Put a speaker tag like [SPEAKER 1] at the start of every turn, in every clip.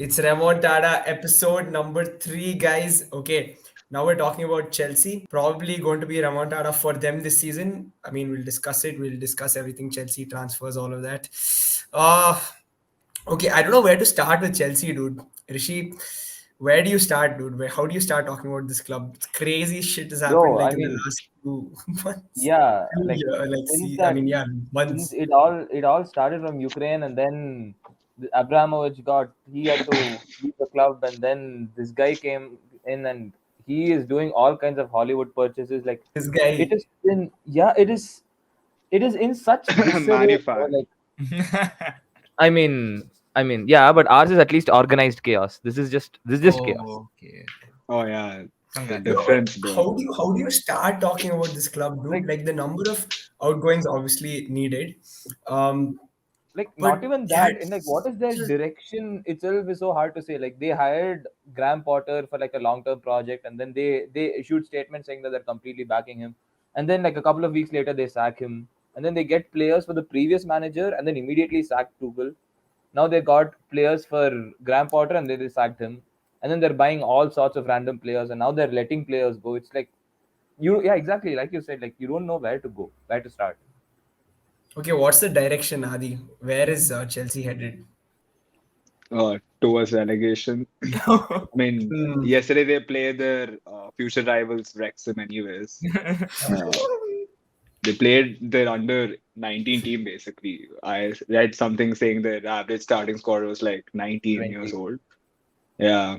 [SPEAKER 1] It's Remontada episode number 3, guys. Okay, now we're talking about Chelsea. Probably going to be Remontada for them this season. I mean, we'll discuss it. We'll discuss everything Chelsea transfers, all of that. Uh, okay, I don't know where to start with Chelsea, dude. Rishi, where do you start, dude? How do you start talking about this club? Crazy shit has happened
[SPEAKER 2] Bro,
[SPEAKER 1] like
[SPEAKER 2] I
[SPEAKER 1] in the
[SPEAKER 2] mean,
[SPEAKER 1] last 2 months.
[SPEAKER 2] yeah,
[SPEAKER 1] Few
[SPEAKER 2] like
[SPEAKER 1] year, like
[SPEAKER 2] since
[SPEAKER 1] see, I
[SPEAKER 2] that
[SPEAKER 1] mean, yeah,
[SPEAKER 2] since
[SPEAKER 1] months.
[SPEAKER 2] it all started from Ukraine, and then Abramovich he had to leave the club, and then this guy came in, and he is doing all kinds of Hollywood purchases. Like
[SPEAKER 1] This
[SPEAKER 2] it
[SPEAKER 1] guy.
[SPEAKER 2] is in yeah, it is in such disarray,
[SPEAKER 3] Manu
[SPEAKER 2] bro.
[SPEAKER 3] fan.
[SPEAKER 2] Like I mean, yeah, but ours is at least organized chaos. This is just chaos.
[SPEAKER 4] Oh, okay.
[SPEAKER 3] Oh yeah, the
[SPEAKER 1] No, but
[SPEAKER 3] difference, bro.
[SPEAKER 1] how do you start talking about this club, dude?
[SPEAKER 2] Like
[SPEAKER 1] Like the number of outgoings obviously needed, um,
[SPEAKER 2] not
[SPEAKER 1] but
[SPEAKER 2] even
[SPEAKER 1] yeah,
[SPEAKER 2] that in like
[SPEAKER 1] it's
[SPEAKER 2] what is their
[SPEAKER 1] just
[SPEAKER 2] direction itself is so hard to say. Like they hired Graham Potter for like a long-term project, and then they issued statements saying that they're completely backing him, and then like a couple of weeks later they sack him, and then they get players for the previous manager and then immediately sack Tuchel. Now they got players for Graham Potter and they sacked him, and then they're buying all sorts of random players, and now they're letting players go. It's like yeah, exactly like you said, like you don't know where to go, where to start.
[SPEAKER 1] okay. What's the direction, Adi? Where is Chelsea headed?
[SPEAKER 3] Towards relegation. I mean,
[SPEAKER 1] Hmm.
[SPEAKER 3] yesterday they played their future rivals Wrexham, anyways. Uh, they played their under 19 team basically. I read something saying their average starting score was like 19 years
[SPEAKER 2] 20.
[SPEAKER 3] old. Yeah,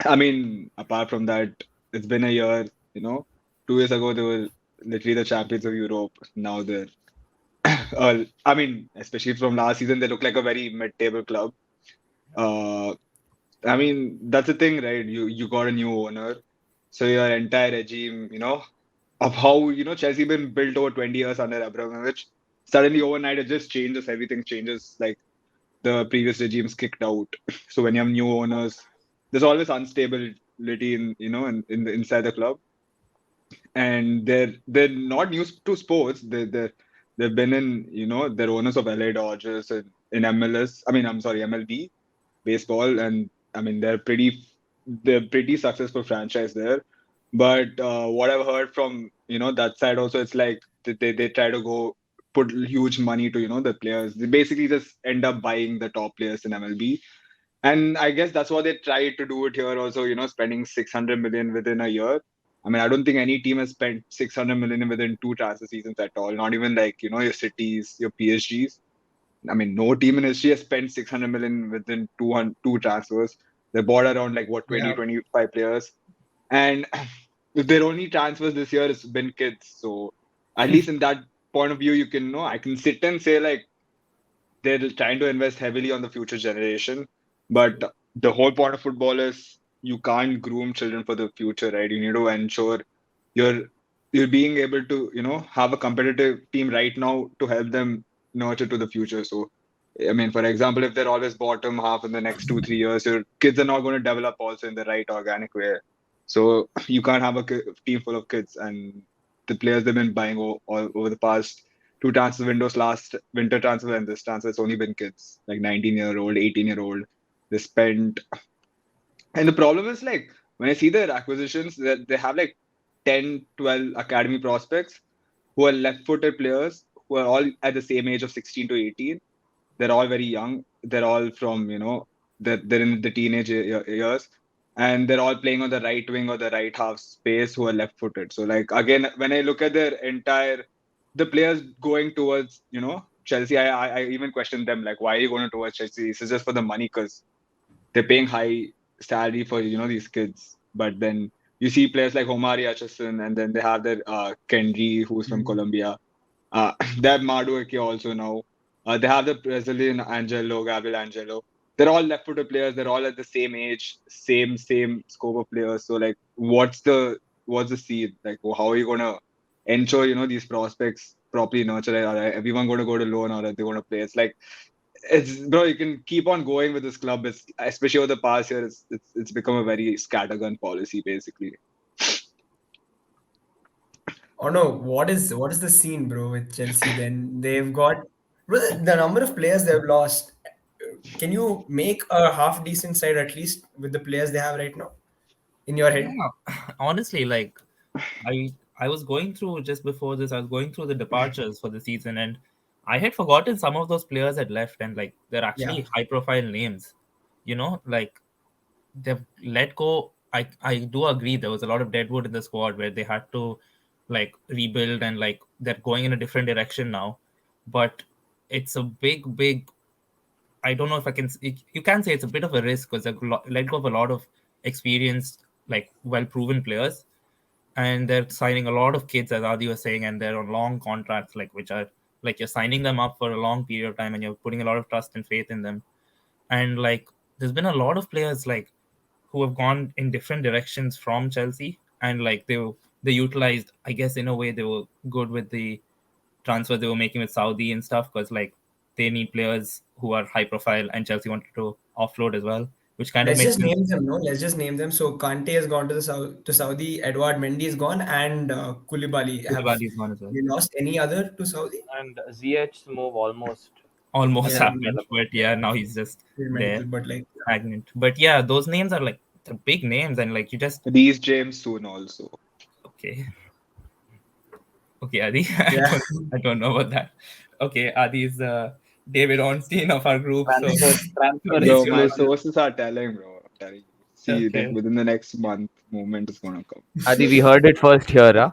[SPEAKER 3] I mean, apart from that, it's been a year. You know, 2 years ago they were literally the champions of Europe. Now they're, I mean, especially from last season, they look like a very mid-table club. Uh, I mean, that's the thing, right? You got a new owner, so your entire regime, of how Chelsea been built over 20 years under Abramovich. Suddenly overnight, it just changes. Everything changes. Like the previous regimes kicked out. So when you have new owners, there's always instability in the inside the club, and they're not new to sports. They've been in they're owners of LA Dodgers and in MLS. I mean, I'm sorry, MLB baseball, and I mean they're pretty successful franchise there. But what I've heard from that side also, it's like they try to go put huge money to the players. They basically just end up buying the top players in MLB, and I guess that's what they tried to do it here also. Spending 600 million within a year. I mean, I don't think any team has spent 600 million within two transfer seasons at all. Not even like your cities, your PSGs. I mean, no team in history has spent 600 million within two transfers. They bought around like what
[SPEAKER 1] Yeah.
[SPEAKER 3] 20-25 players, and their only transfers this year has been kids. So at least in that point of view, you can know I can sit and say like they're trying to invest heavily on the future generation, but the whole point of football is you can't groom children for the future, right? You need to ensure you're you're being able to have a competitive team right now to help them nurture to the future. So I mean, for example, if they're always bottom half in the next 2-3 years, your kids are not going to develop also in the right organic way. So you can't have a team full of kids, and the players they've been buying all over the past two transfer windows, last winter transfer and this transfer, it's only been kids, like 19-year-old, 18-year-old. They spent, and the problem is like when I see their acquisitions, that they have like 10, 12 academy prospects who are left-footed players who are all at the same age of 16 to 18. They're all very young. They're all from, they're in the teenage years, and they're all playing on the right wing or the right half space who are left footed. So, like, again, when I look at the players going towards, Chelsea, I even question them, like, why are you going towards Chelsea? This is just for the money because they're paying high salary for, these kids. But then you see players like Omari Hutchison, and then they have their Kenji, who's from
[SPEAKER 1] Hmm.
[SPEAKER 3] Colombia. They have Madueke also now. They have the Brazilian Gabriel Angelo. They're all left-footed players. They're all at the same age, same scope of players. So like, what's the seed? Like, how are you gonna ensure these prospects properly nurtured? Are everyone going to go to loan, or are they going to play? It's like it's bro. You can keep on going with this club. It's especially over the past year. It's become a very scattergun policy basically.
[SPEAKER 1] Oh no, what is the scene, bro, with Chelsea? Then they've got bro, the number of players they've lost. Can you make a half decent side at least with the players they have right now in your head?
[SPEAKER 4] Yeah, honestly, like I was going through just before this, I was going through the departures for the season, and I had forgotten some of those players had left, and like they're
[SPEAKER 1] Yeah.
[SPEAKER 4] actually high profile names. Like they've let go. I do agree there was a lot of deadwood in the squad where they had to like rebuild, and like they're going in a different direction now. But it's a big. I don't know if I can. You can say it's a bit of a risk because they've let go of a lot of experienced, like well proven players, and they're signing a lot of kids, as Adi was saying, and they're on long contracts, like which are like you're signing them up for a long period of time, and you're putting a lot of trust and faith in them. And like there's been a lot of players like who have gone in different directions from Chelsea, and like they utilized, I guess in a way they were good with the transfer they were making with Saudi and stuff, because like they need players who are high profile, and Chelsea wanted to offload as well, which kind of
[SPEAKER 1] Let's
[SPEAKER 4] makes
[SPEAKER 1] just
[SPEAKER 4] sense.
[SPEAKER 1] name them, no? Let's just name them. So Kante has gone to the to Saudi. Edward Mendy is gone, and Koulibaly. Have
[SPEAKER 4] Koulibaly is gone as well.
[SPEAKER 1] they lost any other to Saudi?
[SPEAKER 2] And ZH's move almost
[SPEAKER 4] Almost
[SPEAKER 1] Yeah,
[SPEAKER 2] finished.
[SPEAKER 4] happened, but yeah, now he's just
[SPEAKER 1] medical,
[SPEAKER 4] there,
[SPEAKER 1] but like,
[SPEAKER 4] stagnant. But yeah, those names are like the big names, and like you just
[SPEAKER 3] These James soon also.
[SPEAKER 4] okay, okay, Adi.
[SPEAKER 1] yeah,
[SPEAKER 4] I don't know about that. Okay, Adi is David Ornstein of our group, so
[SPEAKER 2] Transfer
[SPEAKER 4] he's
[SPEAKER 3] Bro, my
[SPEAKER 4] gonna
[SPEAKER 2] exclusive.
[SPEAKER 3] sources are telling, bro. I'm telling you. See, like
[SPEAKER 4] okay.
[SPEAKER 3] within the next month, movement is gonna come.
[SPEAKER 2] Adi, we heard it first here, huh?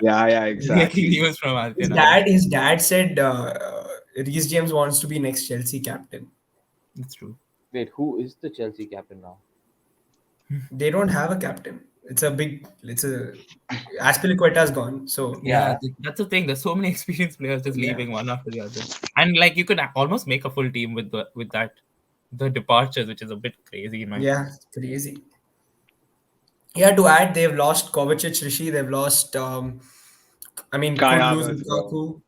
[SPEAKER 3] Yeah,
[SPEAKER 4] Making
[SPEAKER 3] exactly.
[SPEAKER 4] news from
[SPEAKER 1] his
[SPEAKER 4] Alpina.
[SPEAKER 1] dad, his dad said Reece James wants to be next Chelsea captain.
[SPEAKER 4] It's true.
[SPEAKER 2] Wait, who is the Chelsea captain now?
[SPEAKER 1] They don't have a captain. It's a Aspilicueta's gone. So
[SPEAKER 4] Yeah,
[SPEAKER 2] Yeah,
[SPEAKER 4] that's the thing. There's so many experienced players just
[SPEAKER 1] yeah,
[SPEAKER 4] leaving one after the other, and like you could almost make a full team with that the departures, which is a bit crazy in my
[SPEAKER 1] yeah,
[SPEAKER 4] opinion.
[SPEAKER 1] it's crazy. Yeah, to add, they've lost Kovacic, Rishi. They've lost. I mean,
[SPEAKER 3] Kai
[SPEAKER 1] could lose
[SPEAKER 3] Havertz, bro.
[SPEAKER 1] Lukaku.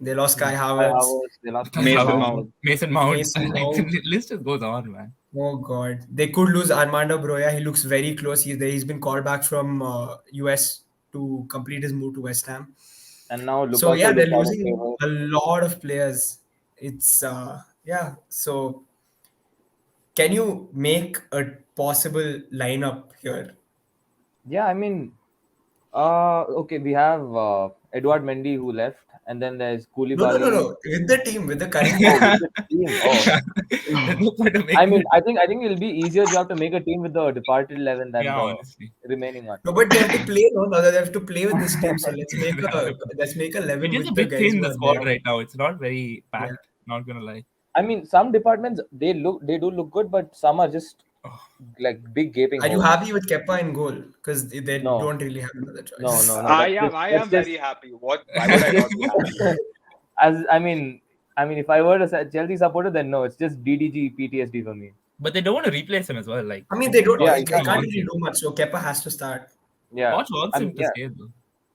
[SPEAKER 1] They lost Kai
[SPEAKER 2] Kai
[SPEAKER 1] Havertz,
[SPEAKER 2] Havertz, they lost
[SPEAKER 4] Kai
[SPEAKER 2] Mason
[SPEAKER 3] Mason
[SPEAKER 4] Havertz,
[SPEAKER 2] Mount.
[SPEAKER 3] Mount.
[SPEAKER 4] Mason Mount,
[SPEAKER 1] Mason
[SPEAKER 4] like the
[SPEAKER 1] Mount.
[SPEAKER 4] list just goes on, man.
[SPEAKER 1] Oh God, they could lose Armando Broya. He looks very close. He's been called back from US to complete his move to West Ham.
[SPEAKER 2] And now
[SPEAKER 1] So yeah,
[SPEAKER 2] Lukaku
[SPEAKER 1] they're
[SPEAKER 2] looks out of
[SPEAKER 1] losing
[SPEAKER 2] favor.
[SPEAKER 1] a lot of players. It's yeah. So can you make a possible lineup here?
[SPEAKER 2] Yeah, I mean, okay, we have Edward Mendy who left, and then there's
[SPEAKER 1] No, no, no,
[SPEAKER 2] Koulibaly.
[SPEAKER 1] no. With the team, with the current
[SPEAKER 2] Oh,
[SPEAKER 1] team.
[SPEAKER 2] with the team. Oh,
[SPEAKER 4] There's no point of
[SPEAKER 2] I
[SPEAKER 4] making
[SPEAKER 2] mean,
[SPEAKER 4] it.
[SPEAKER 2] I think it'll be easier job to make a team with the departed 11 than
[SPEAKER 4] Yeah,
[SPEAKER 2] the
[SPEAKER 4] honestly,
[SPEAKER 2] remaining one.
[SPEAKER 1] No, but they have to play. No, no, they have to play with this team. So
[SPEAKER 4] they have to.
[SPEAKER 1] let's make a
[SPEAKER 4] It
[SPEAKER 1] 11
[SPEAKER 4] is a
[SPEAKER 1] with the
[SPEAKER 4] bit
[SPEAKER 1] guys
[SPEAKER 4] thin
[SPEAKER 1] who
[SPEAKER 4] the
[SPEAKER 1] are
[SPEAKER 4] squad
[SPEAKER 1] there.
[SPEAKER 4] right now. It's not very
[SPEAKER 1] Yeah.
[SPEAKER 4] packed. Not gonna lie.
[SPEAKER 2] I mean, some departments they do look good, but some are just
[SPEAKER 4] Oh,
[SPEAKER 2] like big gaping
[SPEAKER 1] Are you
[SPEAKER 2] holes.
[SPEAKER 1] happy with Kepa in goal? Because they
[SPEAKER 2] No,
[SPEAKER 1] don't really have another
[SPEAKER 2] no,
[SPEAKER 1] choice.
[SPEAKER 2] no.
[SPEAKER 3] I
[SPEAKER 2] That's
[SPEAKER 3] am
[SPEAKER 2] just
[SPEAKER 3] very happy. Why would
[SPEAKER 2] that's
[SPEAKER 3] I
[SPEAKER 2] just
[SPEAKER 3] not be happy?
[SPEAKER 2] as I mean, if I were a Chelsea supporter, then no, it's just DDG PTSD for me.
[SPEAKER 4] but they don't want to replace him as well. Like
[SPEAKER 1] I mean, they don't.
[SPEAKER 2] Yeah,
[SPEAKER 1] They
[SPEAKER 4] Pochettino
[SPEAKER 1] can't
[SPEAKER 2] exactly.
[SPEAKER 4] wants
[SPEAKER 1] really
[SPEAKER 4] him.
[SPEAKER 1] do much. So Kepa has to start.
[SPEAKER 2] Yeah,
[SPEAKER 4] Poch wants
[SPEAKER 2] I
[SPEAKER 4] him
[SPEAKER 2] mean,
[SPEAKER 4] to
[SPEAKER 2] yeah.
[SPEAKER 4] stay though.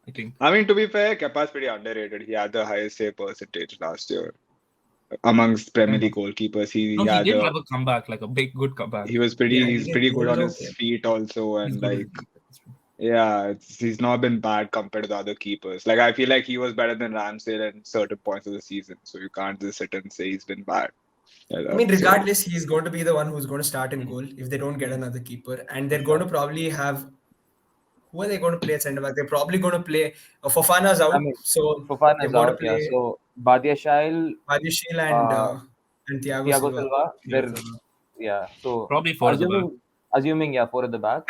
[SPEAKER 4] I think.
[SPEAKER 3] I mean, to be fair, Kepa's pretty underrated. He had the highest save percentage last year amongst Premier
[SPEAKER 4] Yeah.
[SPEAKER 3] League goalkeepers. He
[SPEAKER 4] No, he
[SPEAKER 3] had
[SPEAKER 4] did
[SPEAKER 3] a
[SPEAKER 4] have a comeback, like a big, good comeback.
[SPEAKER 3] he was
[SPEAKER 1] Yeah,
[SPEAKER 3] pretty
[SPEAKER 1] he
[SPEAKER 3] he's
[SPEAKER 1] did.
[SPEAKER 3] pretty
[SPEAKER 1] He
[SPEAKER 3] good
[SPEAKER 1] was
[SPEAKER 3] on his
[SPEAKER 1] okay.
[SPEAKER 3] feet also,
[SPEAKER 4] He's
[SPEAKER 3] and
[SPEAKER 4] good with
[SPEAKER 3] like
[SPEAKER 4] the That's true.
[SPEAKER 3] yeah, he's not been bad compared to the other keepers. Like I feel like he was better than Ramsdale at certain points of the season, so you can't just sit and say he's been bad. Yeah,
[SPEAKER 1] I mean,
[SPEAKER 3] so
[SPEAKER 1] regardless, he's going to be the one who's going to start in goal if they don't get another keeper. And they're going to probably have who are they going to play at centre back? They're probably going to play Fofana's
[SPEAKER 2] I
[SPEAKER 1] out,
[SPEAKER 2] mean,
[SPEAKER 1] so they've
[SPEAKER 2] Fofana's
[SPEAKER 1] got to
[SPEAKER 2] out. Yeah,
[SPEAKER 1] play
[SPEAKER 2] so Badia Shail,
[SPEAKER 1] Badiashile
[SPEAKER 2] uh,
[SPEAKER 1] and Thiago
[SPEAKER 2] Thiago
[SPEAKER 1] Silva.
[SPEAKER 2] Silva.
[SPEAKER 4] Yeah,
[SPEAKER 2] They're
[SPEAKER 4] so,
[SPEAKER 2] yeah. So
[SPEAKER 4] probably four at the back.
[SPEAKER 2] assuming yeah, four at the back.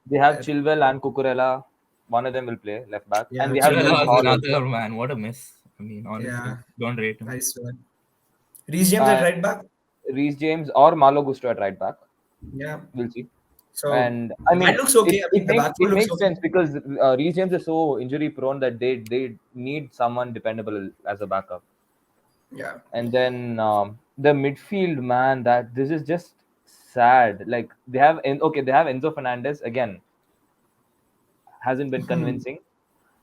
[SPEAKER 2] They have Chilwell and Cucurella. One of them will play left back, and
[SPEAKER 1] Yeah,
[SPEAKER 2] they have Luke
[SPEAKER 4] Chilwell
[SPEAKER 1] Chilwell.
[SPEAKER 4] was
[SPEAKER 2] Hall also.
[SPEAKER 4] another man. What a miss. I mean, honestly,
[SPEAKER 1] Yeah,
[SPEAKER 4] don't rate him.
[SPEAKER 1] nice one. Reece James at
[SPEAKER 2] And
[SPEAKER 1] right back.
[SPEAKER 2] Reece James or Malo Gusto at right back.
[SPEAKER 1] Yeah.
[SPEAKER 2] We'll see.
[SPEAKER 1] So
[SPEAKER 2] And I
[SPEAKER 1] that
[SPEAKER 2] mean,
[SPEAKER 1] looks okay.
[SPEAKER 2] it,
[SPEAKER 1] I
[SPEAKER 2] it
[SPEAKER 1] mean, the
[SPEAKER 2] makes
[SPEAKER 1] back four
[SPEAKER 2] it
[SPEAKER 1] looks
[SPEAKER 2] makes
[SPEAKER 1] okay.
[SPEAKER 2] sense because Reece James is so injury prone that they need someone dependable as a backup.
[SPEAKER 1] Yeah.
[SPEAKER 2] And then the midfield, man, that this is just sad. Like they have Enzo Fernandez again, hasn't been convincing.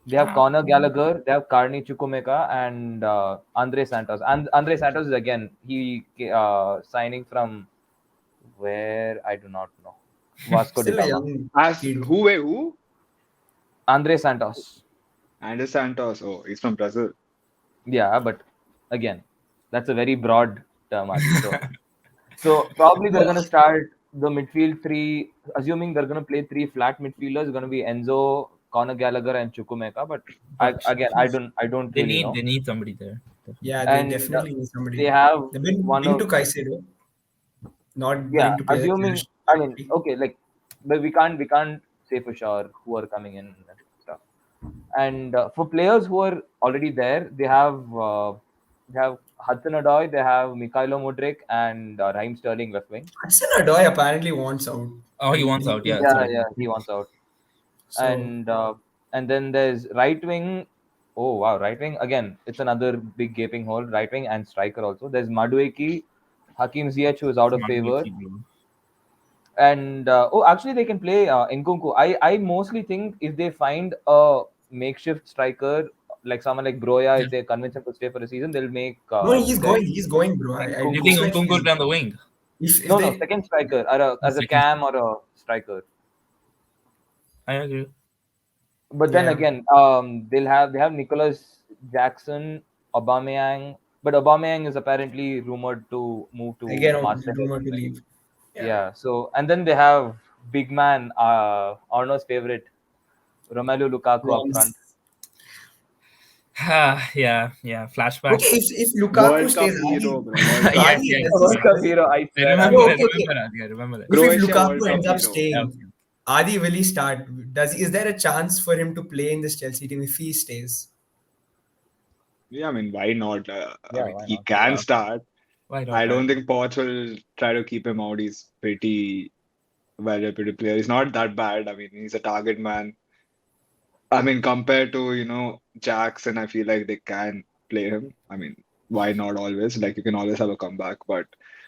[SPEAKER 2] They have Conor Gallagher, they have Carney Chukwuemeka, and Andre Santos. And Andre Santos is again signing from where I do not know, Vasco da
[SPEAKER 1] Still a
[SPEAKER 2] Gama.
[SPEAKER 1] young
[SPEAKER 3] as
[SPEAKER 1] kid.
[SPEAKER 3] who?
[SPEAKER 2] Andre Santos.
[SPEAKER 3] Andres Santos. Oh, he's from Brazil.
[SPEAKER 2] Yeah, but again, that's a very broad term, Adi. So So probably they're gonna start the midfield three, assuming they're gonna play three flat midfielders. Gonna be Enzo, Conor Gallagher, and Chukwuemeka. But
[SPEAKER 1] But
[SPEAKER 2] I don't
[SPEAKER 4] They
[SPEAKER 2] really
[SPEAKER 4] need
[SPEAKER 2] know.
[SPEAKER 4] they need somebody there.
[SPEAKER 1] yeah, they
[SPEAKER 2] And
[SPEAKER 1] definitely need
[SPEAKER 2] they
[SPEAKER 1] somebody.
[SPEAKER 2] have
[SPEAKER 1] They've been
[SPEAKER 2] one
[SPEAKER 1] been
[SPEAKER 2] of
[SPEAKER 1] to Caicedo, not
[SPEAKER 2] yeah.
[SPEAKER 1] willing to play the
[SPEAKER 2] Assuming
[SPEAKER 1] cash.
[SPEAKER 2] I mean okay, like but we can't say for sure who are coming in and stuff. And for players who are already there, they have Hudson Odoi, they have Mikhailo Mudryk, and Raheem Sterling left wing.
[SPEAKER 1] Hudson Odoi apparently wants out.
[SPEAKER 4] Oh, he wants out. Yeah, that's what
[SPEAKER 2] Yeah,
[SPEAKER 4] I
[SPEAKER 2] yeah,
[SPEAKER 4] heard.
[SPEAKER 2] he wants out.
[SPEAKER 1] So
[SPEAKER 2] And then there's right wing. Oh wow, right wing again. It's another big gaping hole. Right wing and striker also. There's Madueke, Hakim Ziyech, who is out of
[SPEAKER 4] Not good
[SPEAKER 2] favor,
[SPEAKER 4] bro.
[SPEAKER 2] and actually they can play Nkunku. I mostly think if they find a makeshift striker like someone like Broya,
[SPEAKER 4] Yeah.
[SPEAKER 2] if they convince him to stay for a season, they'll make
[SPEAKER 1] no, he's
[SPEAKER 2] Ziyech
[SPEAKER 1] going. He's going, bro.
[SPEAKER 4] You
[SPEAKER 1] It
[SPEAKER 2] Nkunku.
[SPEAKER 1] looks
[SPEAKER 4] think
[SPEAKER 1] like
[SPEAKER 4] Nkunku
[SPEAKER 1] he's.
[SPEAKER 4] will play on the wing?
[SPEAKER 1] If
[SPEAKER 2] No, no,
[SPEAKER 1] they
[SPEAKER 2] second striker,
[SPEAKER 4] The
[SPEAKER 2] as a
[SPEAKER 4] second.
[SPEAKER 2] cam or a striker.
[SPEAKER 4] I agree.
[SPEAKER 2] But then
[SPEAKER 1] yeah
[SPEAKER 2] again, they have Nicholas Jackson, Aubameyang, but Aubameyang is apparently rumored to move to
[SPEAKER 1] again
[SPEAKER 2] Marseille or
[SPEAKER 1] rumored to
[SPEAKER 2] something.
[SPEAKER 1] leave. Yeah,
[SPEAKER 2] Yeah. So and then they have big man, Arno's favorite, Romelu Lukaku up
[SPEAKER 1] Roms.
[SPEAKER 2] front.
[SPEAKER 4] Yeah.
[SPEAKER 1] Okay,
[SPEAKER 4] Flashbacks.
[SPEAKER 1] if Lukaku
[SPEAKER 3] World Cup
[SPEAKER 1] stays,
[SPEAKER 3] hero,
[SPEAKER 1] Adi,
[SPEAKER 3] bro. World Cup
[SPEAKER 4] Yes,
[SPEAKER 1] Adi,
[SPEAKER 3] hero.
[SPEAKER 4] yes,
[SPEAKER 1] does this
[SPEAKER 2] World
[SPEAKER 4] yes.
[SPEAKER 2] Cup
[SPEAKER 1] happen?
[SPEAKER 2] hero, I
[SPEAKER 4] I
[SPEAKER 2] swear.
[SPEAKER 4] remember.
[SPEAKER 1] No,
[SPEAKER 4] I
[SPEAKER 1] okay, okay.
[SPEAKER 4] remember that. I remember that.
[SPEAKER 1] If
[SPEAKER 3] Croatia World
[SPEAKER 1] Lukaku
[SPEAKER 3] Cup
[SPEAKER 1] ends up
[SPEAKER 3] hero.
[SPEAKER 4] Yeah,
[SPEAKER 1] staying,
[SPEAKER 4] okay.
[SPEAKER 1] Adi will he start? Is there a chance for him to play in this Chelsea team if he stays?
[SPEAKER 3] Yeah, I mean, why not? I
[SPEAKER 2] Yeah,
[SPEAKER 3] mean,
[SPEAKER 2] why
[SPEAKER 3] he
[SPEAKER 2] not?
[SPEAKER 3] can
[SPEAKER 4] Yeah.
[SPEAKER 3] start.
[SPEAKER 4] Why not?
[SPEAKER 3] I
[SPEAKER 4] Why
[SPEAKER 3] don't
[SPEAKER 4] not?
[SPEAKER 3] think Poch will try to keep him out. He's pretty well-reputed player. He's not that bad. I mean, he's a target man. I mean, compared to, Jackson, I feel like they can play him. I mean, why not always? Like, you can always have a comeback. But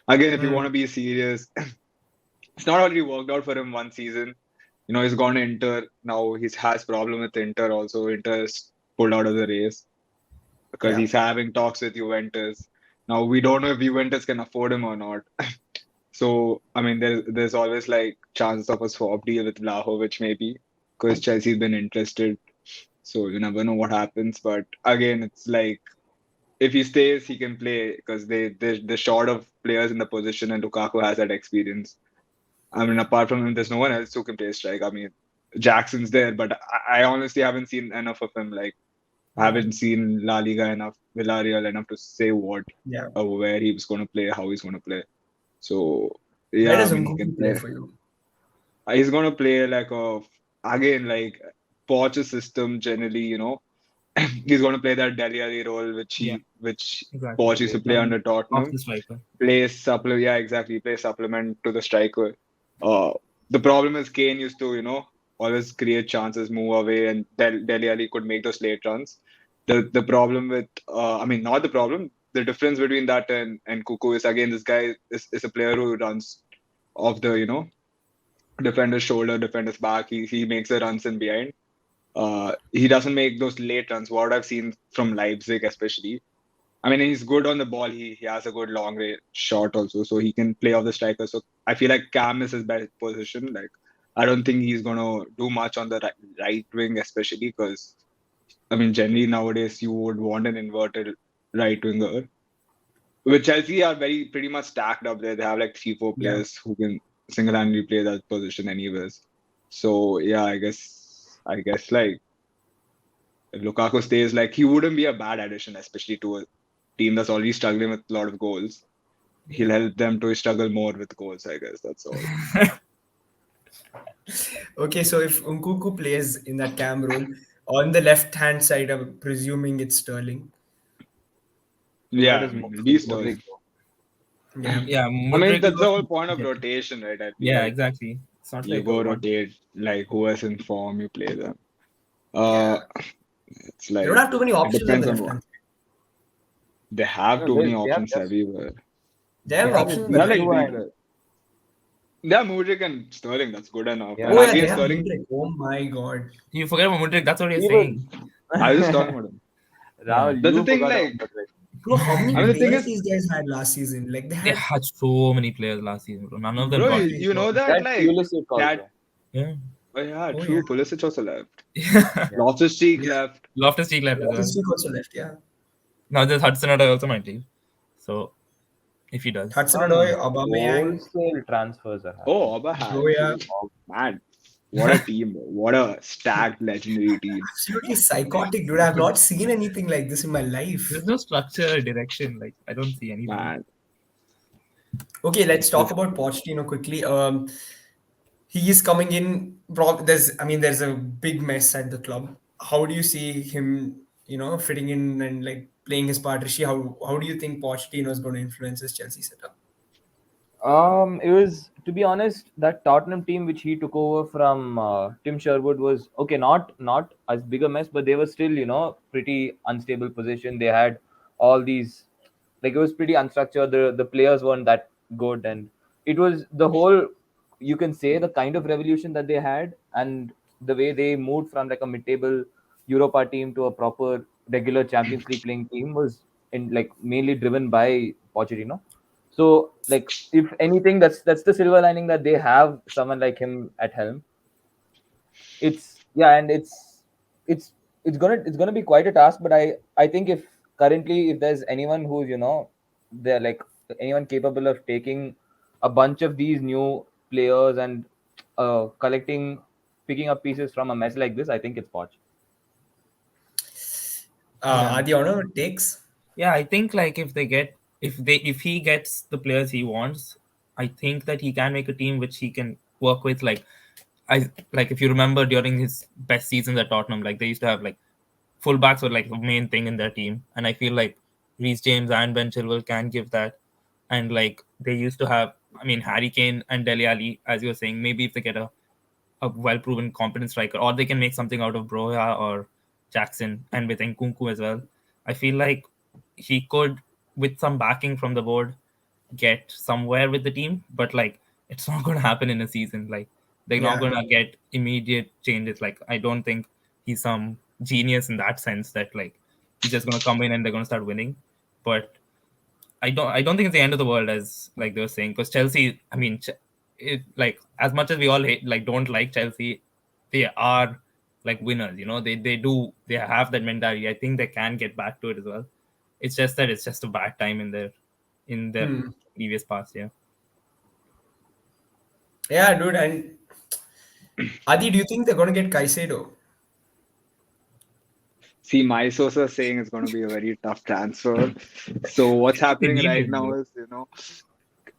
[SPEAKER 3] again, if you want
[SPEAKER 1] Hmm.
[SPEAKER 3] to be serious, it's not already worked out for him one season. He's gone to Inter. Now he has problem with Inter also. Inter is pulled out of the race because
[SPEAKER 1] Yeah,
[SPEAKER 3] he's having talks with Juventus. Now we don't know if Juventus can afford him or not. So I mean, there's always like chances of a swap deal with Vlahovic maybe because Chelsea's been interested. So you never know what happens. But again, it's like if he stays, he can play because they're short of players in the position, and Lukaku has that experience. I mean, apart from him, there's no one else who can play strike. I mean, Jackson's there, but I honestly haven't seen enough of him. Like, I
[SPEAKER 1] yeah,
[SPEAKER 3] haven't seen La Liga enough, Villarreal enough to say what
[SPEAKER 1] yeah.
[SPEAKER 3] or where he was going to play, how he's going to play. So,
[SPEAKER 1] Where
[SPEAKER 3] yeah, I
[SPEAKER 1] does
[SPEAKER 3] mean, he can
[SPEAKER 1] Nkunku play
[SPEAKER 3] play.
[SPEAKER 1] for you?
[SPEAKER 3] He's going to play like again, like Poch's system generally, he's going to play that Dele Alli role,
[SPEAKER 4] Yeah,
[SPEAKER 3] which
[SPEAKER 4] exactly.
[SPEAKER 3] Poch used to play
[SPEAKER 4] Line
[SPEAKER 3] under
[SPEAKER 4] off
[SPEAKER 3] Tottenham.
[SPEAKER 4] the striker.
[SPEAKER 3] Play supplement, yeah, exactly. Play supplement to the striker. Uh, the problem is Kane used to, always create chances, move away, and Dele Alli could make those late runs. The problem with, I mean, not the problem. The difference between that and Kuku is again, this guy is a player who runs off the, defender's shoulder, defender's back. He makes the runs in behind. He doesn't make those late runs. What I've seen from Leipzig, especially. I mean, he's good on the ball. He has a good long range shot also, so he can play off the striker. So I feel like Cam is his best position. Like, I don't think he's gonna do much on the right wing, especially because I mean, generally nowadays you would want an inverted right winger. With Chelsea are very pretty much stacked up there. They have like 3, 4
[SPEAKER 1] Yeah.
[SPEAKER 3] players who can single-handedly play that position anyways. So yeah, I guess like if Lukaku stays, like he wouldn't be a bad addition, especially to a team that's already struggling with a lot of goals. He'll help them to struggle more with goals, I guess. That's all.
[SPEAKER 1] Okay, so if Nkunku plays in that cam role, on the left hand side, I'm presuming it's Sterling.
[SPEAKER 2] So where
[SPEAKER 3] Yeah, I
[SPEAKER 2] does
[SPEAKER 3] mean, it'll be Sterling.
[SPEAKER 2] Modric go?
[SPEAKER 1] Yeah.
[SPEAKER 4] Yeah,
[SPEAKER 3] I mean,
[SPEAKER 4] Mudryk is
[SPEAKER 3] that's the
[SPEAKER 4] also.
[SPEAKER 3] whole point of rotation, right? I feel
[SPEAKER 4] Yeah,
[SPEAKER 3] like
[SPEAKER 4] exactly. It's not
[SPEAKER 3] you
[SPEAKER 4] like a
[SPEAKER 3] go
[SPEAKER 4] one.
[SPEAKER 3] rotate, like who is in form, you play them.
[SPEAKER 1] Yeah.
[SPEAKER 3] Uh, it's
[SPEAKER 1] They don't
[SPEAKER 3] like
[SPEAKER 1] have too many
[SPEAKER 3] it
[SPEAKER 1] options on
[SPEAKER 3] depends
[SPEAKER 1] the
[SPEAKER 3] on
[SPEAKER 1] left
[SPEAKER 3] what
[SPEAKER 1] hand.
[SPEAKER 3] they have.
[SPEAKER 2] No,
[SPEAKER 3] Too many
[SPEAKER 2] they have
[SPEAKER 3] options
[SPEAKER 2] just
[SPEAKER 3] everywhere.
[SPEAKER 1] They
[SPEAKER 2] they
[SPEAKER 1] have
[SPEAKER 2] have
[SPEAKER 1] options
[SPEAKER 2] just
[SPEAKER 1] on the
[SPEAKER 3] They're
[SPEAKER 2] these
[SPEAKER 1] right.
[SPEAKER 3] like
[SPEAKER 2] two
[SPEAKER 3] three
[SPEAKER 2] and
[SPEAKER 3] players. They have Mudryk and Sterling. That's good enough.
[SPEAKER 2] yeah.
[SPEAKER 3] And
[SPEAKER 1] Oh yeah, they
[SPEAKER 3] again,
[SPEAKER 1] have
[SPEAKER 3] Sterling.
[SPEAKER 1] Mudryk. Oh my god.
[SPEAKER 4] You forget about Mudryk. That's what you're
[SPEAKER 2] Even
[SPEAKER 4] saying.
[SPEAKER 3] I was just talking about him.
[SPEAKER 4] Yeah,
[SPEAKER 2] Rahul,
[SPEAKER 3] That's the
[SPEAKER 2] you
[SPEAKER 3] thing.
[SPEAKER 2] forgot about
[SPEAKER 3] Like,
[SPEAKER 2] Modric.
[SPEAKER 1] Bro, how many
[SPEAKER 3] I mean, the thing
[SPEAKER 1] players
[SPEAKER 3] is,
[SPEAKER 1] these guys had last season? Like they
[SPEAKER 4] they
[SPEAKER 1] had
[SPEAKER 4] had so many players last season, bro. None of them
[SPEAKER 3] bro,
[SPEAKER 1] oh
[SPEAKER 4] got.
[SPEAKER 3] you,
[SPEAKER 1] my
[SPEAKER 3] you
[SPEAKER 1] god.
[SPEAKER 3] know that
[SPEAKER 2] That
[SPEAKER 3] like
[SPEAKER 2] Pulisic
[SPEAKER 3] that.
[SPEAKER 2] also.
[SPEAKER 4] Yeah,
[SPEAKER 3] Oh yeah,
[SPEAKER 1] Oh yeah.
[SPEAKER 3] true. Pulisic also left.
[SPEAKER 4] yeah.
[SPEAKER 2] Yeah.
[SPEAKER 3] Loftus-Cheek
[SPEAKER 1] Yeah.
[SPEAKER 3] left.
[SPEAKER 4] Loftus Cheek left as
[SPEAKER 1] Loftus
[SPEAKER 4] well.
[SPEAKER 1] Cheek also left, yeah.
[SPEAKER 4] Now there's Hudson Odoi also might leave. So if he does.
[SPEAKER 1] Hudson-Odoi,
[SPEAKER 2] Some
[SPEAKER 1] Aubameyang,
[SPEAKER 2] wholesale transfers are
[SPEAKER 3] Oh,
[SPEAKER 2] happening.
[SPEAKER 1] Broya.
[SPEAKER 3] actually, oh, man, what a team! What a stacked legendary team,
[SPEAKER 1] Absolutely psychotic, dude. I've not seen anything like this in my life.
[SPEAKER 4] There's no structure or direction. Like I don't see anything.
[SPEAKER 3] man.
[SPEAKER 1] Okay, let's talk
[SPEAKER 3] This
[SPEAKER 1] about Pochettino quickly. He is coming in. There's a big mess at the club. How do you see him, fitting in and like playing his part? Rishi, how do you think Pochettino is going to influence his Chelsea setup?
[SPEAKER 2] It was, to be honest, that Tottenham team which he took over from Tim Sherwood was okay, not as big a mess, but they were still, pretty unstable position. They had all these, like it was pretty unstructured. The players weren't that good, and it was the whole, you can say, the kind of revolution that they had, and the way they moved from like a mid-table Europa team to a proper regular Champions League playing team was in like mainly driven by Pochettino. So, like, if anything, that's the silver lining, that they have someone like him at helm. It's, yeah, and it's it's gonna be quite a task. But I think if currently, if there's anyone who's, they're like anyone capable of taking a bunch of these new players and picking up pieces from a mess like this, I think it's Poch.
[SPEAKER 4] Yeah.
[SPEAKER 1] Adi, what takes?
[SPEAKER 4] Yeah, I think like if he gets the players he wants, I think that he can make a team which he can work with. Like if you remember during his best seasons at Tottenham, like they used to have like fullbacks were like the main thing in their team, and I feel like Reece James and Ben Chilwell can give that. And like they used to have, I mean, Harry Kane and Dele Alli, as you were saying, maybe if they get a well-proven competent striker, or they can make something out of Broja or Jackson, and with Nkunku as well. I feel like he could, with some backing from the board, get somewhere with the team, but like it's not going to happen in a season. Like they're not
[SPEAKER 1] Yeah.
[SPEAKER 4] going to get immediate changes. Like I don't think he's some genius in that sense that like he's just going to come in and they're going to start winning. But I don't think it's the end of the world, as like they were saying, because Chelsea, I mean, like as much as we all hate, like don't like Chelsea, they are like winners. They have that mentality. I think they can get back to it as well. It's just that it's just a bad time in their
[SPEAKER 1] Hmm.
[SPEAKER 4] previous past. Yeah.
[SPEAKER 1] Yeah, dude. And Adi, do you think they're going to get Caicedo?
[SPEAKER 3] See, my source are saying it's going to be a very tough transfer. So what's
[SPEAKER 4] They
[SPEAKER 3] happening
[SPEAKER 4] need
[SPEAKER 3] right
[SPEAKER 4] him,
[SPEAKER 3] now
[SPEAKER 4] bro.
[SPEAKER 3] is,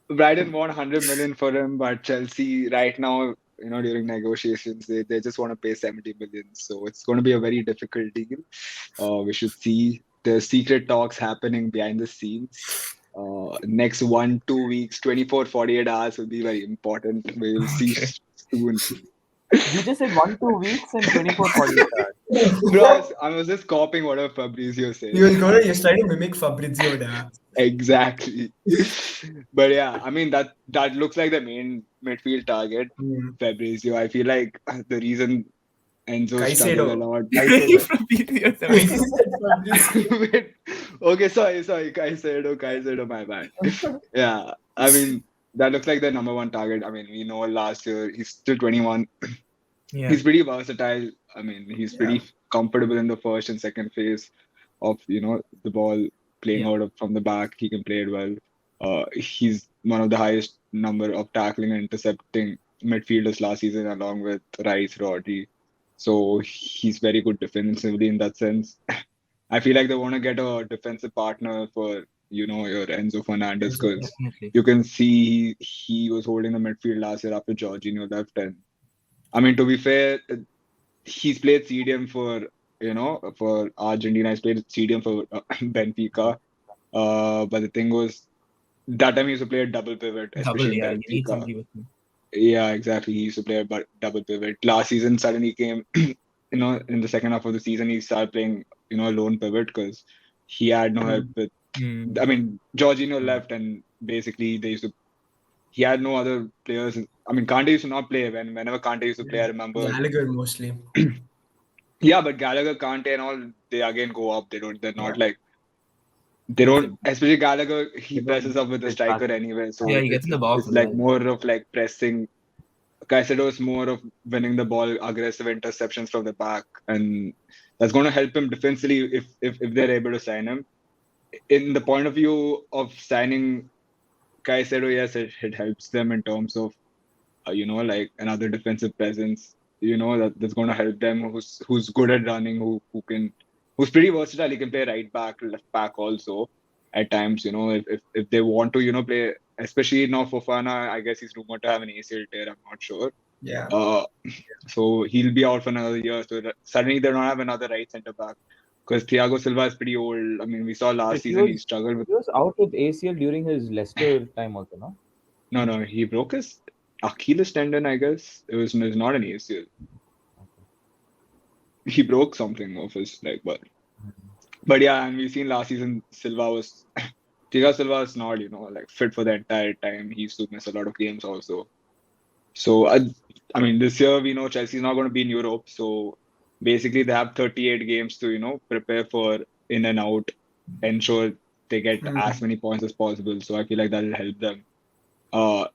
[SPEAKER 3] Brighton want 100 million for him, but Chelsea right now, during negotiations, they just want to pay 70 million. So it's going to be a very difficult deal. We should see the secret talks happening behind the scenes. Next 1-2 weeks, 24, 48 hours will be very important. We will see
[SPEAKER 4] Okay.
[SPEAKER 3] soon.
[SPEAKER 2] You just said 1 2 weeks and 24 48 hours.
[SPEAKER 3] Bro, I was just copying whatever Fabrizio said.
[SPEAKER 1] You're trying to mimic Fabrizio, da.
[SPEAKER 3] Exactly. But yeah, I mean that looks like the main midfield target,
[SPEAKER 1] Hmm.
[SPEAKER 3] Fabrizio. I feel like the reason Enzo struggled a
[SPEAKER 1] Caicedo.
[SPEAKER 3] lot.
[SPEAKER 4] Fabrizio
[SPEAKER 1] He
[SPEAKER 4] Semedo.
[SPEAKER 1] said Fabrizio.
[SPEAKER 3] Wait, okay, sorry, Caicedo, my bad. Yeah, I mean that looks like the number one target. I mean, we know last year he's still 21.
[SPEAKER 4] Yeah.
[SPEAKER 3] He's pretty versatile. I mean, he's
[SPEAKER 1] Yeah.
[SPEAKER 3] pretty comfortable in the first and second phase of the ball playing
[SPEAKER 4] Yeah.
[SPEAKER 3] out from the back. He can play it well. He's one of the highest number of tackling and intercepting midfielders last season, along with Rice, Rodri. So he's very good defensively in that sense. I feel like they want to get a defensive partner for your Enzo Fernandez,
[SPEAKER 1] Enzo,
[SPEAKER 3] because
[SPEAKER 4] Definitely.
[SPEAKER 3] you can see he was holding the midfield last year after Jorginho left. And I mean, to be fair, he's played CDM for Argentina. He's played CDM for Benfica. But the thing was, that time he used to play a double pivot,
[SPEAKER 4] Double.
[SPEAKER 3] especially in
[SPEAKER 4] Yeah. You need
[SPEAKER 3] Benfica.
[SPEAKER 4] somebody with him.
[SPEAKER 3] Yeah, exactly. He used to play a double pivot. Last season, suddenly came, in the second half of the season, he started playing, lone pivot, because he had no help
[SPEAKER 1] Hmm.
[SPEAKER 3] with.
[SPEAKER 4] Hmm.
[SPEAKER 3] I mean, Jorginho left, and basically he had no other players. I mean, Kante used to not play. Whenever Kante used to play, I remember.
[SPEAKER 1] Gallagher mostly.
[SPEAKER 3] Yeah, but Gallagher, Kante, and all, they again go up. They're
[SPEAKER 1] Yeah.
[SPEAKER 3] not like they
[SPEAKER 2] It's
[SPEAKER 3] don't. Especially Gallagher, he
[SPEAKER 2] they don't
[SPEAKER 3] presses up with the
[SPEAKER 2] switch back.
[SPEAKER 3] striker anyway,
[SPEAKER 4] Yeah.
[SPEAKER 3] so
[SPEAKER 4] He gets in the box
[SPEAKER 3] it's
[SPEAKER 4] as
[SPEAKER 3] like
[SPEAKER 4] well.
[SPEAKER 3] more of like pressing. Caicedo is more of winning the ball, aggressive interceptions from the back, and that's going to help him defensively if they're able to sign him. In the point of view of signing Caicedo, yes, it helps them in terms of like another defensive presence. That's going to help them. Who's good at running, who's pretty versatile. He can play right back, left back also at times. If they want to play, especially now Fofana. I guess he's rumored to have an ACL tear. I'm not sure.
[SPEAKER 1] Yeah.
[SPEAKER 3] Uh, so he'll be out for another year. So suddenly they don't have another right centre back because Thiago Silva is pretty old. I mean, we saw last
[SPEAKER 2] Wait,
[SPEAKER 3] season he struggled with.
[SPEAKER 2] he was out with ACL during his Leicester time also, no?
[SPEAKER 3] No, he broke his Achilles tendon. I guess it was not an ACL. He broke something of his leg, but yeah, and we've seen last season Thiago Silva was not like fit for the entire time. He used to miss a lot of games also. So I mean, this year we know Chelsea's not going to be in Europe, so basically they have 38 games to prepare for in and out, ensure they get as many points as possible. So I feel like that'll help them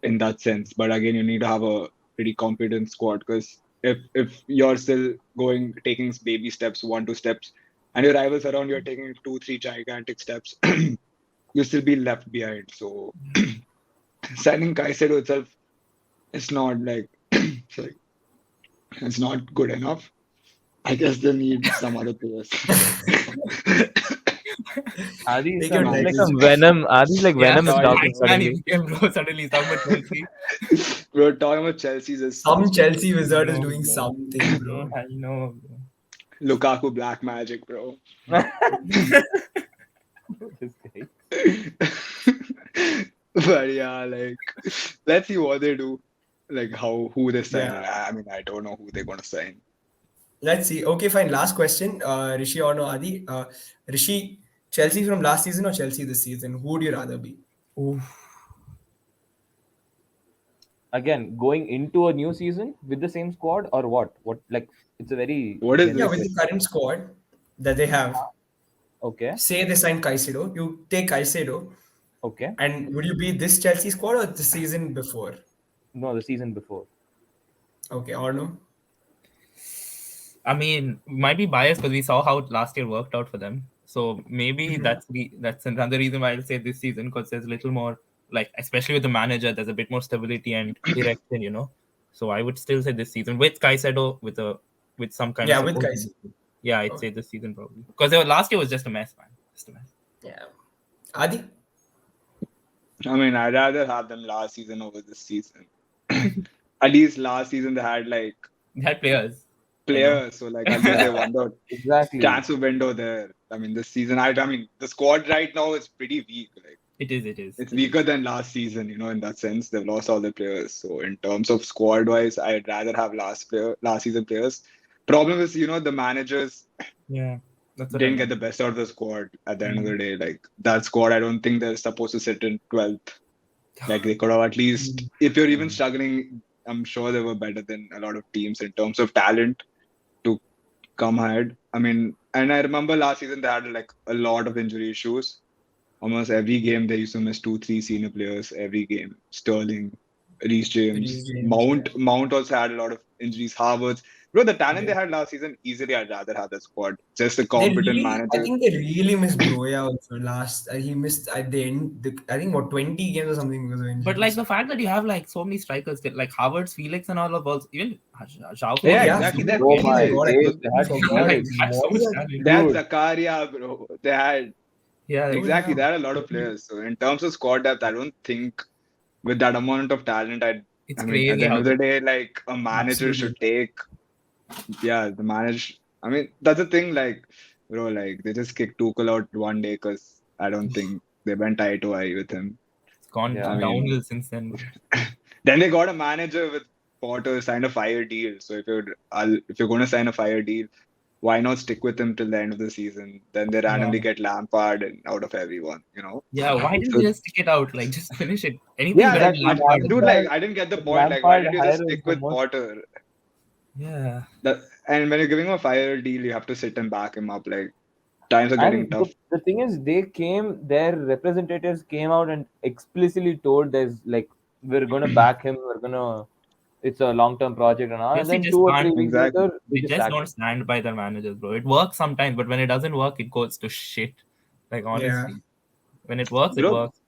[SPEAKER 3] in that sense. But again, you need to have a pretty competent squad because if you're still taking baby steps, 1-2 steps, and your rivals around you are taking 2-3 gigantic steps, you'll still be left behind. So signing Caicedo itself is not like sorry, it's not good enough. I guess they need some other players.
[SPEAKER 2] Adi's
[SPEAKER 1] Take your
[SPEAKER 2] like
[SPEAKER 1] time.
[SPEAKER 2] some venom. Adi's like venom is
[SPEAKER 3] sorry.
[SPEAKER 2] talking
[SPEAKER 4] Man,
[SPEAKER 2] suddenly.
[SPEAKER 4] he became bro. Suddenly he's talking about Chelsea.
[SPEAKER 3] We're talking about Chelsea's
[SPEAKER 1] Some Chelsea wizard is
[SPEAKER 4] No,
[SPEAKER 1] doing
[SPEAKER 4] bro.
[SPEAKER 1] something, bro.
[SPEAKER 4] I know. Bro.
[SPEAKER 3] Lukaku black magic, bro.
[SPEAKER 2] This guy.
[SPEAKER 3] But yeah, like let's see what they do. Like who they sign.
[SPEAKER 1] Yeah.
[SPEAKER 3] I mean, I don't know who they're gonna sign.
[SPEAKER 1] Let's see. Okay, fine. Last question. Rishi or no Adi? Rishi, Chelsea from last season or Chelsea this season? Who would you rather be?
[SPEAKER 2] Again, going into a new season with the same squad or what? What, like, it's a very
[SPEAKER 3] What is
[SPEAKER 1] Yeah,
[SPEAKER 3] this?
[SPEAKER 1] with the current squad that they have,
[SPEAKER 2] Okay,
[SPEAKER 1] say they signed Caicedo, you take Caicedo,
[SPEAKER 2] okay.
[SPEAKER 1] and would you be this Chelsea squad or the season before?
[SPEAKER 2] No, the season before.
[SPEAKER 1] Okay, or no?
[SPEAKER 4] I mean, might be biased because we saw how last year worked out for them. So maybe that's another reason why I'll say this season because there's a little more like, especially with the manager, there's a bit more stability and direction. So I would still say this season with Caicedo with some kind
[SPEAKER 1] Yeah,
[SPEAKER 4] of
[SPEAKER 1] with
[SPEAKER 4] support.
[SPEAKER 1] Caicedo.
[SPEAKER 4] Yeah, I'd say this season probably because last year was just a mess, man. Just a mess.
[SPEAKER 1] Yeah. Adi?
[SPEAKER 3] I mean, I'd rather have them last season over this season. At least last season they had like
[SPEAKER 4] They had players.
[SPEAKER 3] players, so like at least they won the
[SPEAKER 2] Exactly.
[SPEAKER 3] transfer window there. I mean, this season, I mean, the squad right now is pretty weak. Like
[SPEAKER 4] It is.
[SPEAKER 3] it's weaker than last season, in that sense. They've lost all their players. So in terms of squad wise, I'd rather have last season players. Problem is, the managers
[SPEAKER 4] Yeah, that's what
[SPEAKER 3] didn't
[SPEAKER 4] I
[SPEAKER 3] get the best out of the squad at the end of the day. Like that squad, I don't think they're supposed to sit in 12th. Like they could have at least, if you're even struggling, I'm sure they were better than a lot of teams in terms of talent to come ahead. I mean, and I remember last season they had like a lot of injury issues. Almost every game they used to miss 2-3 senior players every game. Sterling, Reece James, Mount also had a lot of injuries. Havertz. Bro, the talent they had last season, easily I'd rather have that squad. Just a competent
[SPEAKER 1] I
[SPEAKER 3] manager.
[SPEAKER 1] think they really missed Broya also last. He missed at the end, I think, what, 20 games or something because of injuries.
[SPEAKER 4] But like the fact that you have like so many strikers, like Havertz, Felix, and all of those, even João
[SPEAKER 3] Yeah,
[SPEAKER 4] Felix,
[SPEAKER 3] exactly.
[SPEAKER 1] Felix.
[SPEAKER 3] That
[SPEAKER 2] Oh
[SPEAKER 1] Felix,
[SPEAKER 2] my
[SPEAKER 1] God, I
[SPEAKER 2] days, they had
[SPEAKER 1] forgot
[SPEAKER 2] so
[SPEAKER 4] like,
[SPEAKER 1] it.
[SPEAKER 4] had so much talent.
[SPEAKER 3] They had
[SPEAKER 2] Dude.
[SPEAKER 3] Zakaria, bro. They had
[SPEAKER 4] Yeah,
[SPEAKER 3] exactly.
[SPEAKER 1] yeah.
[SPEAKER 3] They had a lot of players. So in terms of squad depth, I don't think with that amount of talent,
[SPEAKER 4] it's
[SPEAKER 3] I mean, at
[SPEAKER 4] crazy
[SPEAKER 3] the end
[SPEAKER 4] how
[SPEAKER 3] of the day, like a manager should take. Yeah, the manager. I mean, that's the thing. Like, bro, like they just kicked Tuchel out one day because I don't think they went eye to eye with him.
[SPEAKER 4] it's gone
[SPEAKER 2] Yeah.
[SPEAKER 3] I mean,
[SPEAKER 4] downhill since then. Bro.
[SPEAKER 3] then they got a manager with Potter, signed a 5-year deal. So if you're going to sign a 5-year deal, why not stick with him till the end of the season? Then they randomly get Lampard and out of everyone.
[SPEAKER 4] Yeah, why didn't
[SPEAKER 3] So,
[SPEAKER 4] you just stick it out? Like, just finish it. Anything
[SPEAKER 3] yeah,
[SPEAKER 4] better
[SPEAKER 3] like,
[SPEAKER 4] than Lampard.
[SPEAKER 3] dude, like I didn't get the point. Like, why did you just stick with Potter?
[SPEAKER 4] Yeah.
[SPEAKER 3] And when you're giving him a 5-year deal, you have to sit and back him up. Like, times are getting tough.
[SPEAKER 2] The thing is, their representatives came out and explicitly told there's like, we're going to back him, it's a long-term project and all.
[SPEAKER 4] Yes,
[SPEAKER 2] And then
[SPEAKER 4] they just
[SPEAKER 2] 2 or 3
[SPEAKER 4] can't.
[SPEAKER 2] weeks
[SPEAKER 3] Exactly.
[SPEAKER 2] later,
[SPEAKER 4] They just
[SPEAKER 2] sacked
[SPEAKER 4] don't
[SPEAKER 2] him.
[SPEAKER 4] stand by their managers, bro. It works sometimes, but when it doesn't work, it goes to shit. Like, honestly. When it works, it
[SPEAKER 3] Bro,
[SPEAKER 4] works.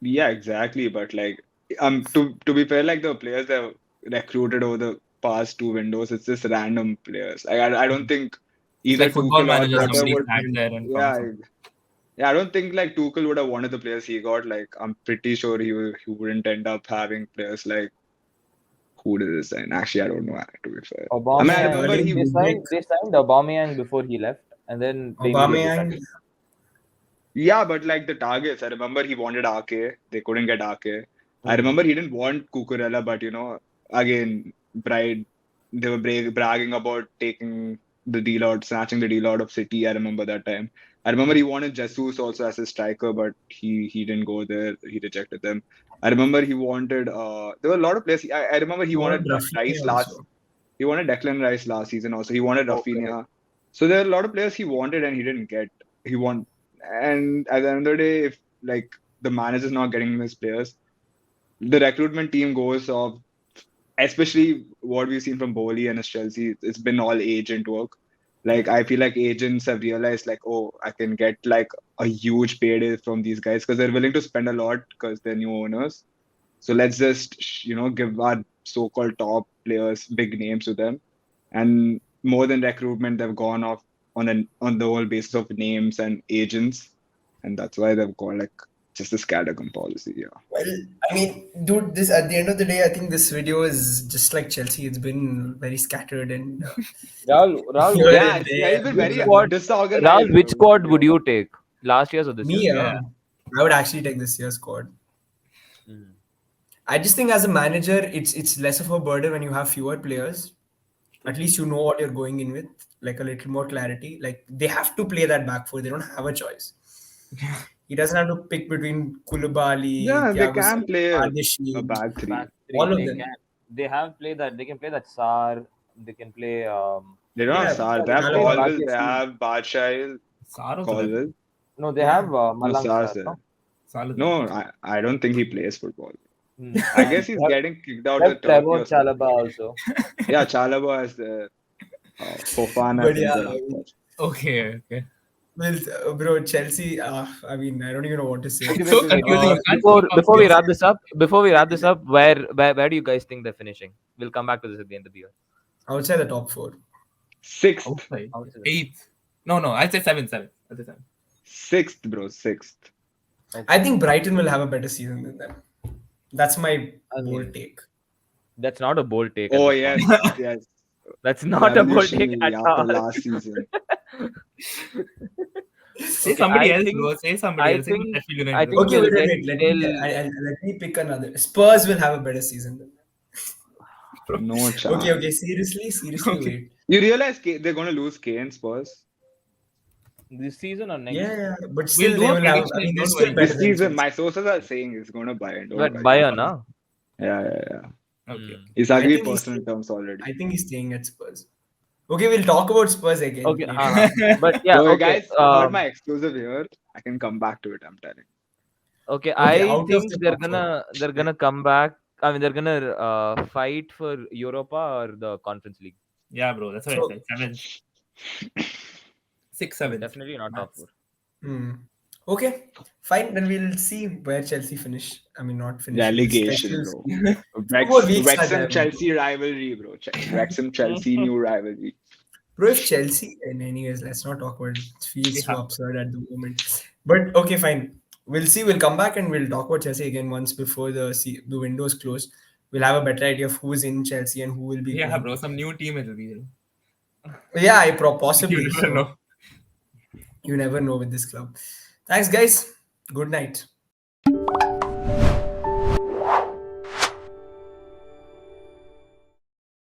[SPEAKER 3] Yeah, exactly. But like, to be fair, like the players that have recruited over the past two windows, it's just random players. Like, I don't think
[SPEAKER 4] It's
[SPEAKER 3] either
[SPEAKER 4] like football
[SPEAKER 3] Tuchel or
[SPEAKER 4] manager.
[SPEAKER 3] Potter
[SPEAKER 4] Somebody
[SPEAKER 3] would.
[SPEAKER 4] sat there and found
[SPEAKER 3] Yeah,
[SPEAKER 4] something.
[SPEAKER 3] yeah. I don't think like Tuchel would have wanted the players he got. Like, I'm pretty sure he wouldn't end up having players like who did this sign. Actually, I don't know. To be fair, I mean, I
[SPEAKER 2] Aubameyang.
[SPEAKER 3] remember
[SPEAKER 1] Sterling,
[SPEAKER 3] he.
[SPEAKER 1] Woodrick,
[SPEAKER 2] They signed Aubameyang before he left, and then they immediately
[SPEAKER 1] Aubameyang.
[SPEAKER 2] sacked him.
[SPEAKER 3] Yeah, but like the targets, I remember he wanted Ake. They couldn't get Ake. I
[SPEAKER 2] Hmm.
[SPEAKER 3] remember he didn't want Cucurella, but again, they were bragging about taking the deal out, snatching the deal out of City. I remember that time. I remember he wanted Jesus also as a striker, but he didn't go there. He rejected them. I remember he wanted. There were a lot of players. I remember he
[SPEAKER 1] He
[SPEAKER 3] wanted
[SPEAKER 1] wanted
[SPEAKER 3] Rice
[SPEAKER 1] Rafinha
[SPEAKER 3] last.
[SPEAKER 1] also.
[SPEAKER 3] He wanted Declan Rice last season also. He wanted
[SPEAKER 2] Oh, correct.
[SPEAKER 3] Rafinha. So there are a lot of players he wanted and he didn't get. He want and at the end of the day, if like the manager's not getting his players, the recruitment team goes off. Especially what we've seen from Bowley and his Chelsea, it's been all agent work. Like I feel like agents have realized like, oh, I can get like a huge payday from these guys because they're willing to spend a lot because they're new owners. So let's just give our so-called top players big names to them, and more than recruitment, they've gone off on the whole basis of names and agents, and that's why they've got like just a scattergun policy. Yeah,
[SPEAKER 1] Well, I mean, dude, this at the end of the day, I think this video is just like Chelsea. It's been very scattered and
[SPEAKER 2] Rahul,
[SPEAKER 1] here
[SPEAKER 3] yeah,
[SPEAKER 1] and
[SPEAKER 3] it's
[SPEAKER 1] there.
[SPEAKER 3] been
[SPEAKER 2] which
[SPEAKER 3] very
[SPEAKER 1] And,
[SPEAKER 2] squad? Rahul,
[SPEAKER 3] disorganized,
[SPEAKER 2] which
[SPEAKER 3] bro.
[SPEAKER 2] squad would you take? Last year's or this year's
[SPEAKER 1] me,
[SPEAKER 2] squad?
[SPEAKER 4] Yeah.
[SPEAKER 1] I would actually take this year's squad.
[SPEAKER 2] Hmm.
[SPEAKER 1] I just think as a manager, it's less of a burden when you have fewer players. At least you know what you're going in with, like a little more clarity. Like they have to play that back four. They don't have a choice. He doesn't have to pick between Koulibaly,
[SPEAKER 3] Yeah, they
[SPEAKER 1] Thiago
[SPEAKER 3] can
[SPEAKER 1] Silva,
[SPEAKER 3] play a
[SPEAKER 1] Bardghji,
[SPEAKER 3] back three.
[SPEAKER 2] Back three.
[SPEAKER 1] all of
[SPEAKER 2] They
[SPEAKER 1] them.
[SPEAKER 2] can. They have play that. They can play that Sar. They can play.
[SPEAKER 3] They don't have
[SPEAKER 1] Yeah,
[SPEAKER 3] Sar. They
[SPEAKER 2] They can
[SPEAKER 3] have
[SPEAKER 2] play
[SPEAKER 1] Chalaba.
[SPEAKER 3] Colville. They
[SPEAKER 2] Badiashile.
[SPEAKER 3] have Badshail,
[SPEAKER 4] Sar also there.
[SPEAKER 3] Colville.
[SPEAKER 2] No, they have
[SPEAKER 1] Yeah.
[SPEAKER 3] No,
[SPEAKER 2] Malang
[SPEAKER 3] Sar's
[SPEAKER 2] Sar.
[SPEAKER 3] there.
[SPEAKER 2] No.
[SPEAKER 4] Sar is there.
[SPEAKER 3] No, I don't think he plays football.
[SPEAKER 2] Hmm.
[SPEAKER 3] I guess
[SPEAKER 2] They
[SPEAKER 3] he's
[SPEAKER 2] have,
[SPEAKER 3] getting kicked out
[SPEAKER 2] they
[SPEAKER 3] of
[SPEAKER 2] have
[SPEAKER 3] Turkey
[SPEAKER 2] Trevor
[SPEAKER 3] or something.
[SPEAKER 2] Chalaba also.
[SPEAKER 3] Yeah, Chalaba is there. Fofana
[SPEAKER 1] But
[SPEAKER 3] is
[SPEAKER 1] yeah,
[SPEAKER 3] injured,
[SPEAKER 1] I mean,
[SPEAKER 3] unfortunately.
[SPEAKER 4] Okay, okay.
[SPEAKER 1] well, bro, Chelsea. I mean, I don't even know what to say.
[SPEAKER 2] Okay,
[SPEAKER 4] So
[SPEAKER 2] wait.
[SPEAKER 4] confusing. You can't
[SPEAKER 2] Before
[SPEAKER 4] keep up
[SPEAKER 2] we
[SPEAKER 4] with.
[SPEAKER 2] wrap this up, where do you guys think they're finishing? We'll come back to this at the end of the year.
[SPEAKER 1] Outside the top four.
[SPEAKER 3] Sixth.
[SPEAKER 4] Outside.
[SPEAKER 2] Outside.
[SPEAKER 4] Eighth. No, I'd say seven. I'd say seven.
[SPEAKER 3] Sixth, bro. Sixth.
[SPEAKER 1] I think Brighton will have a better season than them. That's my
[SPEAKER 2] I
[SPEAKER 1] bold
[SPEAKER 2] mean,
[SPEAKER 1] take.
[SPEAKER 2] that's not a bold take at
[SPEAKER 3] Oh,
[SPEAKER 2] this point.
[SPEAKER 3] yes. Yes.
[SPEAKER 2] That's not a bold take
[SPEAKER 3] Revolutionary
[SPEAKER 2] at
[SPEAKER 3] after
[SPEAKER 2] all.
[SPEAKER 3] last season.
[SPEAKER 4] Say
[SPEAKER 2] Okay,
[SPEAKER 4] somebody
[SPEAKER 2] I
[SPEAKER 4] else,
[SPEAKER 2] think
[SPEAKER 4] bro. Say somebody
[SPEAKER 2] I
[SPEAKER 4] else. Say
[SPEAKER 2] think
[SPEAKER 4] Sheffield United.
[SPEAKER 2] I think
[SPEAKER 1] Okay,
[SPEAKER 2] they'll
[SPEAKER 1] wait, wait,
[SPEAKER 2] get
[SPEAKER 1] wait.
[SPEAKER 2] they'll
[SPEAKER 1] Let me pick another. Spurs will have a better season than them.
[SPEAKER 3] No
[SPEAKER 1] Okay,
[SPEAKER 3] chance.
[SPEAKER 1] seriously,
[SPEAKER 4] Okay.
[SPEAKER 1] wait.
[SPEAKER 3] You realize they're going to lose Kane Spurs?
[SPEAKER 2] this season or next.
[SPEAKER 1] Yeah, but
[SPEAKER 4] We'll
[SPEAKER 1] still
[SPEAKER 4] do
[SPEAKER 1] they
[SPEAKER 4] a
[SPEAKER 1] will have. I
[SPEAKER 4] prediction.
[SPEAKER 1] mean, they're
[SPEAKER 4] Don't
[SPEAKER 1] still
[SPEAKER 4] worry.
[SPEAKER 1] better
[SPEAKER 3] This
[SPEAKER 1] than
[SPEAKER 3] season,
[SPEAKER 1] Chelsea.
[SPEAKER 3] my sources are saying it's going to Bayern. Don't
[SPEAKER 2] But
[SPEAKER 3] worry.
[SPEAKER 2] Bayern, huh?
[SPEAKER 3] Yeah.
[SPEAKER 4] Okay.
[SPEAKER 3] He's
[SPEAKER 1] I
[SPEAKER 3] agreed
[SPEAKER 1] think he's.
[SPEAKER 3] personal terms already.
[SPEAKER 1] I think he's staying at Spurs. Okay, we'll talk about Spurs again
[SPEAKER 2] Okay,
[SPEAKER 1] later.
[SPEAKER 2] but yeah,
[SPEAKER 3] So,
[SPEAKER 2] okay.
[SPEAKER 3] guys, you heard my exclusive here. I can come back to it, I'm telling.
[SPEAKER 2] Okay,
[SPEAKER 1] Okay,
[SPEAKER 2] I
[SPEAKER 1] out of
[SPEAKER 2] think
[SPEAKER 1] the
[SPEAKER 2] they're
[SPEAKER 1] top four.
[SPEAKER 2] gonna come back. I mean, they're gonna fight for Europa or the Conference League.
[SPEAKER 4] Yeah, bro. That's what I
[SPEAKER 1] So,
[SPEAKER 4] said. Seven. 6, 7.
[SPEAKER 2] Definitely not top
[SPEAKER 4] Max.
[SPEAKER 2] 4.
[SPEAKER 1] okay, fine. Then we'll see where Chelsea finish. I mean, not finish. We'll
[SPEAKER 3] Relegation,
[SPEAKER 1] specials.
[SPEAKER 3] bro.
[SPEAKER 1] 2 more weeks are
[SPEAKER 3] Wrexham
[SPEAKER 1] there, bro.
[SPEAKER 3] Chelsea rivalry, bro. Wrexham Chelsea new rivalry.
[SPEAKER 1] Bro, if Chelsea, and anyways, let's not talk about it. It feels so
[SPEAKER 4] Yeah.
[SPEAKER 1] absurd at the moment. But okay, fine. We'll see. We'll come back and we'll talk about Chelsea again once before the windows close. We'll have a better idea of who's in Chelsea and who will be
[SPEAKER 4] Yeah,
[SPEAKER 1] going.
[SPEAKER 4] bro. Some new team it'll be.
[SPEAKER 1] Yeah,
[SPEAKER 4] You
[SPEAKER 1] possibly.
[SPEAKER 4] never
[SPEAKER 1] So
[SPEAKER 4] know.
[SPEAKER 1] you never know with this club. Thanks, guys. Good night.